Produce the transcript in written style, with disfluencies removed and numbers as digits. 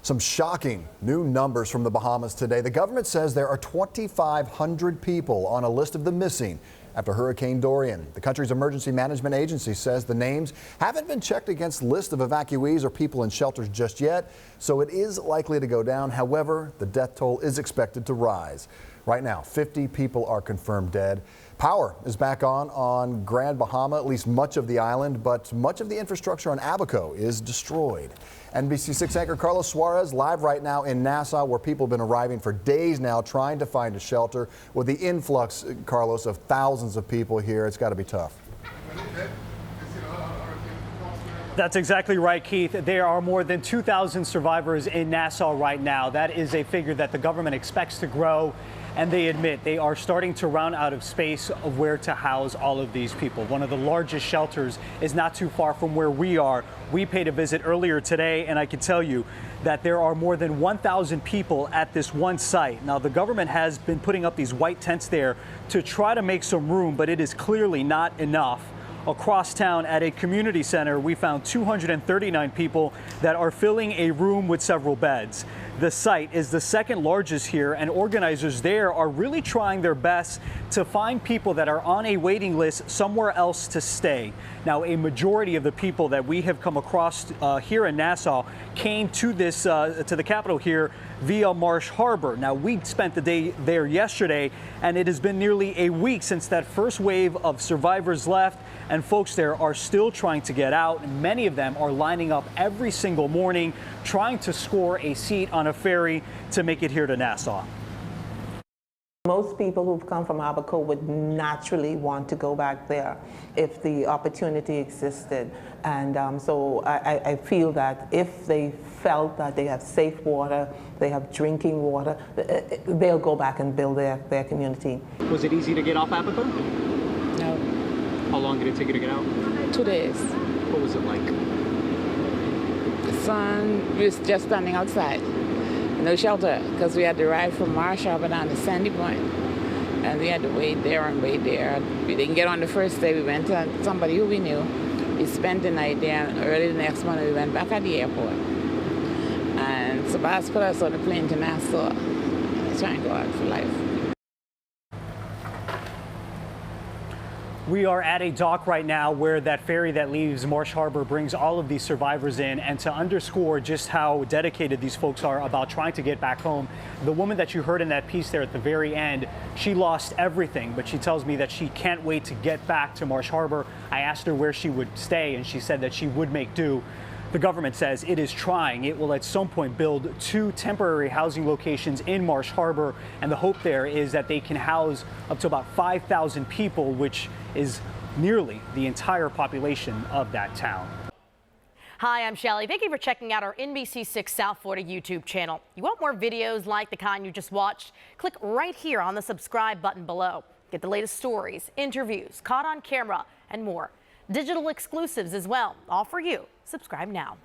Some shocking new numbers from the Bahamas today. The government says there are 2,500 people on a list of the missing after Hurricane Dorian. The country's emergency management agency says the names haven't been checked against lists of evacuees or people in shelters just yet, so it is likely to go down. However, the death toll is expected to rise. Right now, 50 people are confirmed dead. Power is back on Grand Bahama, at least much of the island, but much of the infrastructure on Abaco is destroyed. NBC6 anchor Carlos Suarez live right now in Nassau, where people have been arriving for days now trying to find a shelter. With the influx, Carlos, of thousands of people here, it's got to be tough. That's exactly right, Keith. There are more than 2,000 survivors in Nassau right now. That is a figure that the government expects to grow, and they admit they are starting to run out of space of where to house all of these people. One of the largest shelters is not too far from where we are. We paid a visit earlier today, and I can tell you that there are more than 1,000 people at this one site. Now, the government has been putting up these white tents there to try to make some room, but it is clearly not enough. Across town at a community center, we found 239 people that are filling a room with several beds. The site is the second largest here, and organizers there are really trying their best to find people that are on a waiting list somewhere else to stay. Now, a majority of the people that we have come across here in Nassau came to the capital here via Marsh Harbor. Now, we spent the day there yesterday, and it has been nearly a week since that first wave of survivors left, and folks there are still trying to get out. Many of them are lining up every single morning trying to score a seat on a ferry to make it here to Nassau. Most people who've come from Abaco would naturally want to go back there if the opportunity existed. And so I feel that if they felt that they have safe water, they have drinking water, they'll go back and build their community. Was it easy to get off Abaco? No. How long did it take you to get out? 2 days. What was it like? The sun was just standing outside. No shelter, because we had to ride from Marsh Harbor down to Sandy Point. And we had to wait there and wait there. We didn't get on the first day. We went to somebody who we knew. We spent the night there, and early the next morning we went back at the airport. And Sabas put us on the plane to Nassau. Trying to go out for life. We are at a dock right now where that ferry that leaves Marsh Harbor brings all of these survivors in, and to underscore just how dedicated these folks are about trying to get back home, the woman that you heard in that piece there at the very end, she lost everything, but she tells me that she can't wait to get back to Marsh Harbor. I asked her where she would stay, and she said that she would make do. The government says it is trying. It will at some point build 2 temporary housing locations in Marsh Harbor, and the hope there is that they can house up to about 5,000 people, which is nearly the entire population of that town. Hi, I'm Shelly. Thank you for checking out our NBC6 South Florida YouTube channel. You want more videos like the kind you just watched? Click right here on the subscribe button below. Get the latest stories, interviews, caught on camera, and more. Digital exclusives as well, all for you. Subscribe now.